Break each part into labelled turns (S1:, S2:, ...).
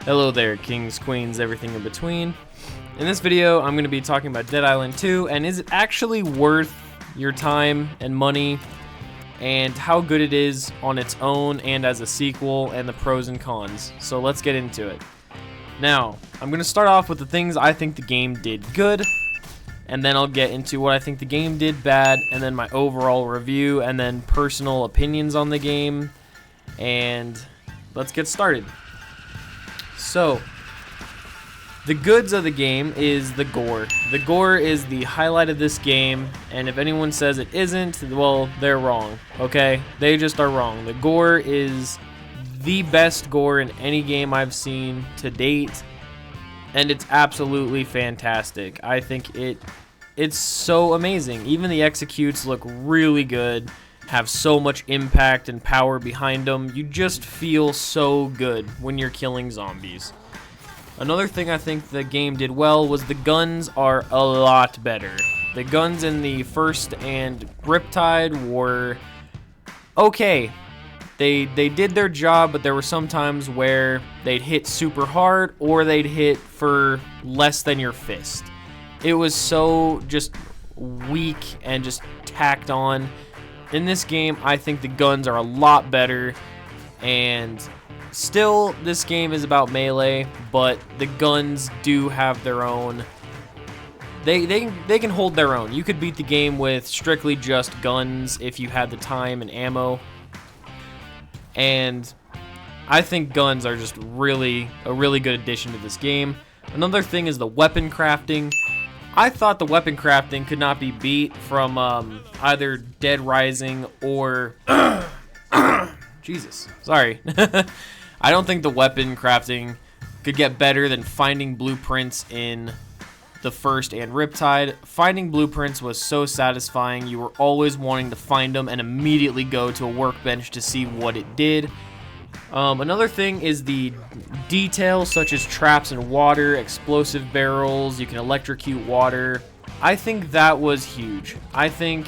S1: Hello there, kings, queens, everything in between. In this video, I'm going to be talking about Dead Island 2, and is it actually worth your time and money, and how good it is on its own and as a sequel, and the pros and cons. So let's get into it. Now, I'm going to start off with the things I think the game did good, and then I'll get into what I think the game did bad, and then my overall review, and then personal opinions on the game, and let's get started. So, the goods of the game is the gore. The gore is the highlight of this game, and if anyone says it isn't, well, they're wrong, okay? They just are wrong. The gore is the best gore in any game I've seen to date, and it's absolutely fantastic. I think it's so amazing. Even the executes look really good, have so much impact and power behind them. You just feel so good when you're killing zombies. Another thing I think the game did well was the guns are a lot better. The guns in the first and Riptide were okay. They did their job, but there were some times where they'd hit super hard or they'd hit for less than your fist. It was so just weak and just tacked on. In this game, I think the guns are a lot better, and still, this game is about melee, but the guns do have their own. They can hold their own. You could beat the game with strictly just guns if you had the time and ammo. And I think guns are just a really good addition to this game. Another thing is the weapon crafting. I thought the weapon crafting could not be beat from either Dead Rising or Jesus, sorry. I don't think the weapon crafting could get better than finding blueprints in the first and Riptide. Finding blueprints was so satisfying. You were always wanting to find them and immediately go to a workbench to see what it did. Another thing is the details, such as traps in water, explosive barrels, you can electrocute water. I think that was huge. I think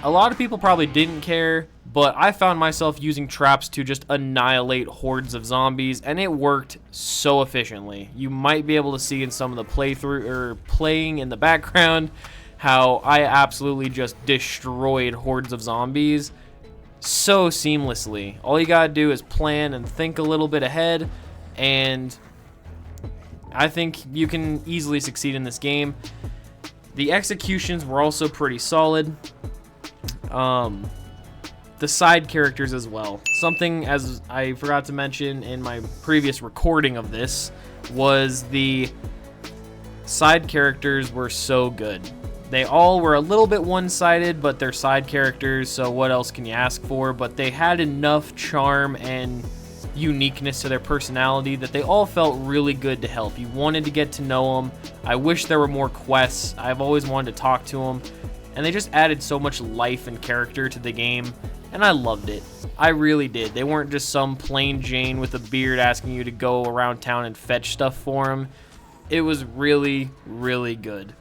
S1: a lot of people probably didn't care, but I found myself using traps to just annihilate hordes of zombies, and it worked so efficiently. You might be able to see in some of the playthrough or playing in the background how I absolutely just destroyed hordes of zombies so seamlessly. All you gotta do is plan and think a little bit ahead, and I think you can easily succeed in this game. The executions were also pretty solid. The side characters as well. Something, as I forgot to mention in my previous recording of this, was the side characters were so good. They all were a little bit one-sided, but they're side characters, so what else can you ask for? But they had enough charm and uniqueness to their personality that they all felt really good to help. You wanted to get to know them. I wish there were more quests. I've always wanted to talk to them, and they just added so much life and character to the game, and I loved it. I really did. They weren't just some plain Jane with a beard asking you to go around town and fetch stuff for them. It was really good.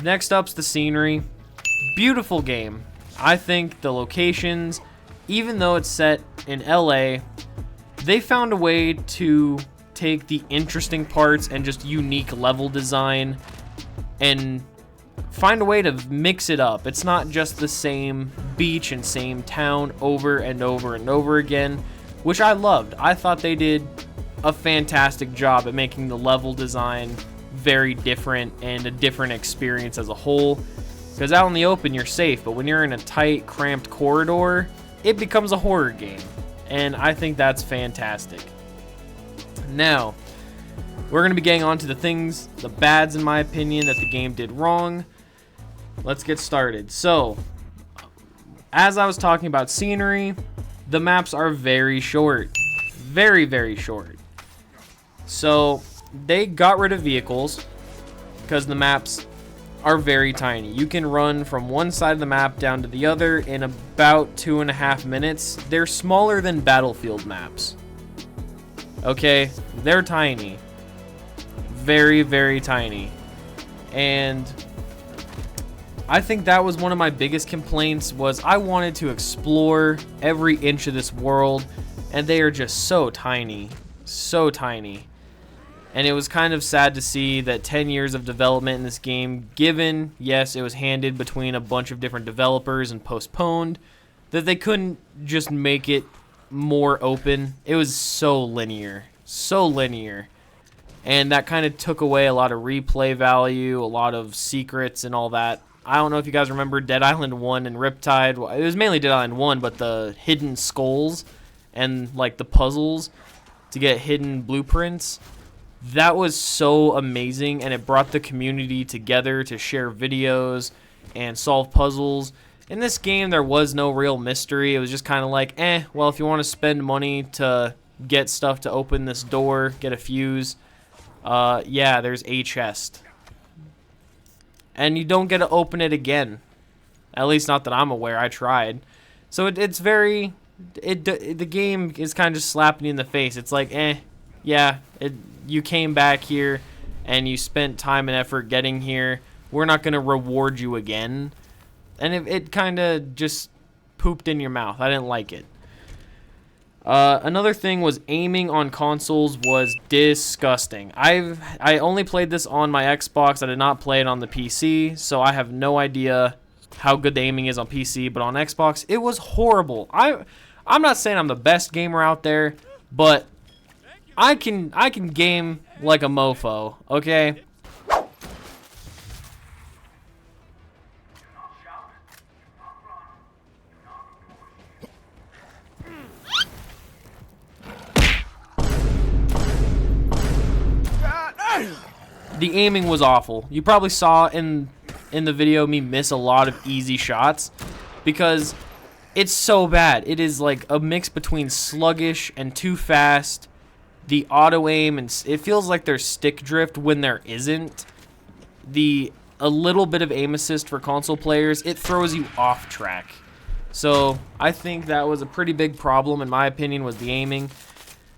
S1: Next up's the scenery. Beautiful game. I think the locations, even though it's set in LA, they found a way to take the interesting parts and just unique level design and find a way to mix it up. It's not just the same beach and same town over and over and over again, which I loved. I thought they did a fantastic job at making the level design very different and a different experience as a whole. Because out in the open, you're safe, but when you're in a tight, cramped corridor, it becomes a horror game. And I think that's fantastic. Now, we're going to be getting on to the things, the bads in my opinion, that the game did wrong. Let's get started. So, as I was talking about scenery, the maps are very short. Very short. So, they got rid of vehicles because the maps are very tiny. You can run from one side of the map down to the other in about 2.5 minutes. They're smaller than Battlefield maps. Okay, they're tiny. Very tiny. And I think that was one of my biggest complaints, was I wanted to explore every inch of this world, and they are just so tiny. So tiny. And it was kind of sad to see that 10 years of development in this game, given, yes, it was handed between a bunch of different developers and postponed, that they couldn't just make it more open. It was so linear. So linear. And that kind of took away a lot of replay value, a lot of secrets and all that. I don't know if you guys remember Dead Island 1 and Riptide. It was mainly Dead Island 1, but the hidden skulls and like the puzzles to get hidden blueprints, that was so amazing, and it brought the community together to share videos and solve puzzles. In this game, there was no real mystery. It was just kind of like, well, if you want to spend money to get stuff to open this door, get a fuse, yeah, there's a chest. And you don't get to open it again. At least not that I'm aware. I tried. So it's very... the game is kind of just slapping you in the face. It's like, yeah, you came back here and you spent time and effort getting here. We're not going to reward you again. And it kind of just pooped in your mouth. I didn't like it. Another thing was aiming on consoles was disgusting. I only played this on my Xbox. I did not play it on the PC, so I have no idea how good the aiming is on PC, but on Xbox, it was horrible. I'm not saying I'm the best gamer out there, but I can game like a mofo, okay? The aiming was awful. You probably saw in the video me miss a lot of easy shots because it's so bad. It is like a mix between sluggish and too fast. The auto aim, and it feels like there's stick drift when there isn't. A little bit of aim assist for console players, it throws you off track. So I think that was a pretty big problem, in my opinion, was the aiming.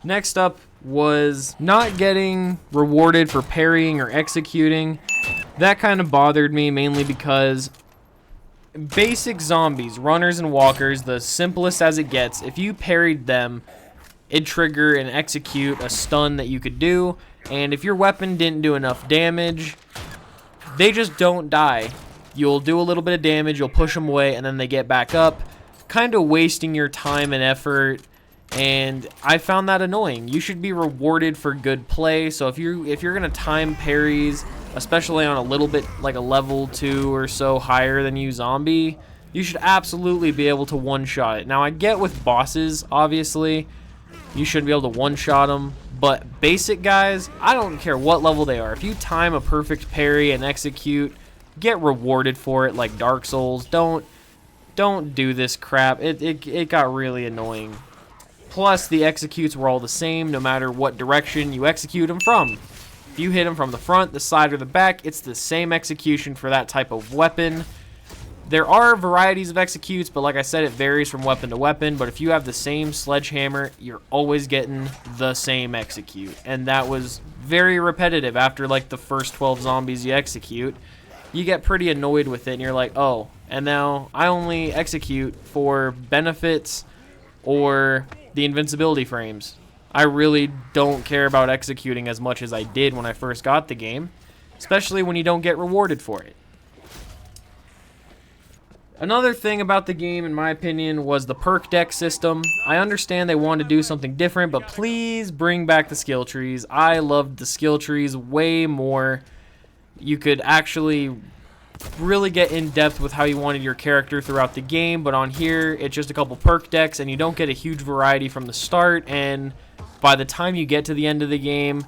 S1: Next up was not getting rewarded for parrying or executing. That kind of bothered me, mainly because basic zombies, runners and walkers, the simplest as it gets, if you parried them, it'd trigger and execute a stun that you could do, and if your weapon didn't do enough damage, they just don't die. You'll do a little bit of damage, you'll push them away, and then they get back up, kind of wasting your time and effort. And I found that annoying. You should be rewarded for good play. So if you're gonna time parries, especially on a little bit like a level 2 or so higher than you zombie, you should absolutely be able to one-shot it. Now I get with bosses, obviously, you should be able to one-shot them, but basic guys, I don't care what level they are. If you time a perfect parry and execute, get rewarded for it like Dark Souls. Don't do this crap. It got really annoying. Plus, the executes were all the same, no matter what direction you execute them from. If you hit them from the front, the side, or the back, it's the same execution for that type of weapon. There are varieties of executes, but like I said, it varies from weapon to weapon. But if you have the same sledgehammer, you're always getting the same execute. And that was very repetitive after like the first 12 zombies you execute. You get pretty annoyed with it, and you're like, oh, and now I only execute for benefits or the invincibility frames. I really don't care about executing as much as I did when I first got the game, especially when you don't get rewarded for it. Another thing about the game, in my opinion, was the perk deck system. I understand they wanted to do something different, but please bring back the skill trees. I loved the skill trees way more. You could actually really get in depth with how you wanted your character throughout the game, but on here it's just a couple perk decks and you don't get a huge variety from the start, and by the time you get to the end of the game,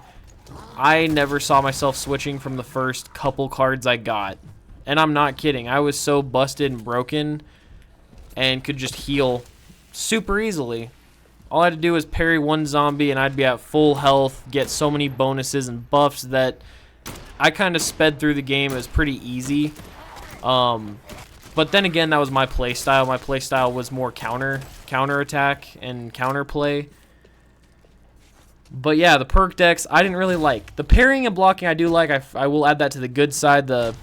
S1: I never saw myself switching from the first couple cards I got. And I'm not kidding, I was so busted and broken and could just heal super easily. All I had to do was parry one zombie and I'd be at full health, get so many bonuses and buffs that I kind of sped through the game. It was pretty easy. But then again, that was my play style. My play style was more counter attack and counter play. But yeah, the perk decks I didn't really like. The parrying and blocking I do like. I will add that to the good side. The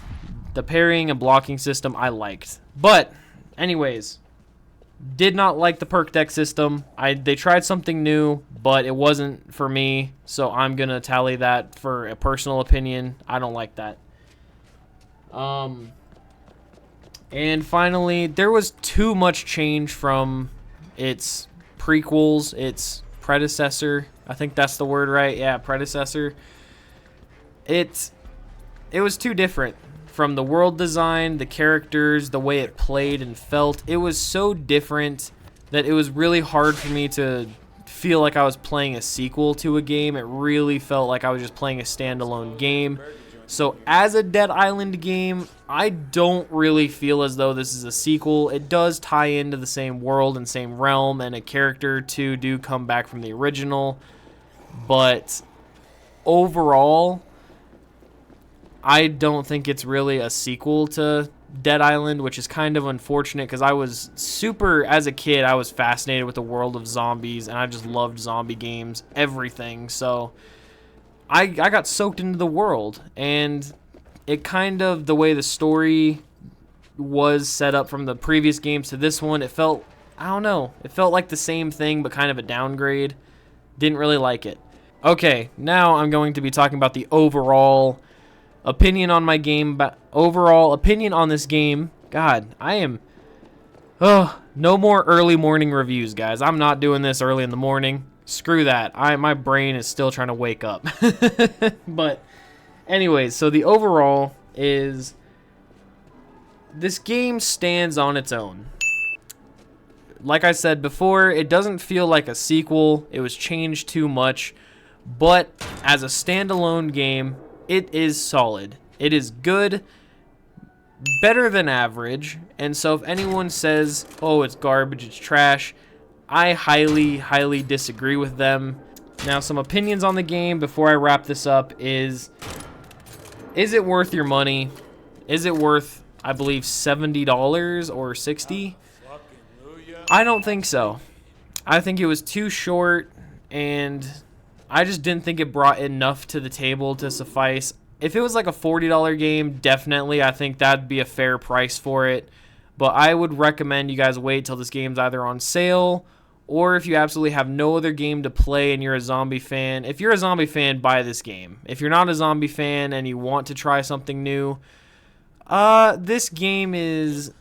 S1: parrying and blocking system I liked. But anyways, Did not like the perk deck system. They tried something new, but it wasn't for me, so I'm going to tally that for a personal opinion. I don't like that. And finally, there was too much change from its prequels, its predecessor. I think that's the word, right? Yeah, predecessor. It was too different from the world design, the characters, the way it played and felt. It was so different that it was really hard for me to feel like I was playing a sequel to a game. It really felt like I was just playing a standalone game. So as a Dead Island game, I don't really feel as though this is a sequel. It does tie into the same world and same realm, and a character or two do come back from the original. But overall, I don't think it's really a sequel to Dead Island, which is kind of unfortunate because I was as a kid, I was fascinated with the world of zombies, and I just loved zombie games, everything. So I got soaked into the world, and it kind of, the way the story was set up from the previous games to this one, it felt, I don't know, it felt like the same thing but kind of a downgrade. Didn't really like it. Okay, now I'm going to be talking about the overall opinion on my game, but overall opinion on this game. God, I am, no more early morning reviews, guys. I'm not doing this early in the morning. Screw that. My brain is still trying to wake up. But anyways, so the overall is this game stands on its own. Like I said before, it doesn't feel like a sequel. It was changed too much. But as a standalone game, it is solid. It is good, better than average. And so if anyone says, oh, it's garbage, it's trash, I highly disagree with them. Now, some opinions on the game before I wrap this up is it worth your money? Is it worth, I believe, $70 or $60? I don't think so. I think it was too short, and I just didn't think it brought enough to the table to suffice. If it was like a $40 game, definitely, I think that'd be a fair price for it. But I would recommend you guys wait till this game's either on sale, or if you absolutely have no other game to play and you're a zombie fan. If you're a zombie fan, buy this game. If you're not a zombie fan and you want to try something new, this game is,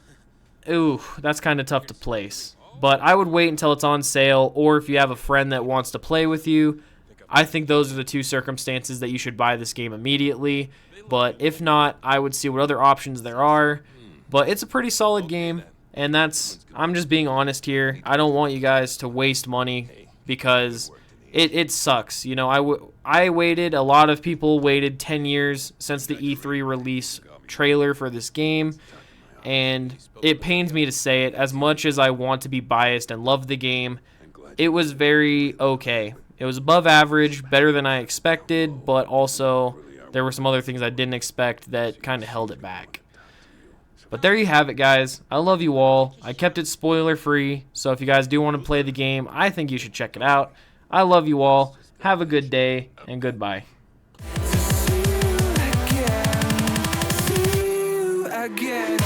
S1: ooh, that's kind of tough to place. But I would wait until it's on sale, or if you have a friend that wants to play with you, I think those are the two circumstances that you should buy this game immediately. But if not, I would see what other options there are. But it's a pretty solid game, and I'm just being honest here. I don't want you guys to waste money because it sucks. You know, I waited, a lot of people waited 10 years since the E3 release trailer for this game, and it pains me to say it, as much as I want to be biased and love the game, it was very okay. It was above average, better than I expected, but also there were some other things I didn't expect that kind of held it back. But there you have it, guys. I love you all. I kept it spoiler-free, so if you guys do want to play the game, I think you should check it out. I love you all. Have a good day, and goodbye.
S2: See you again.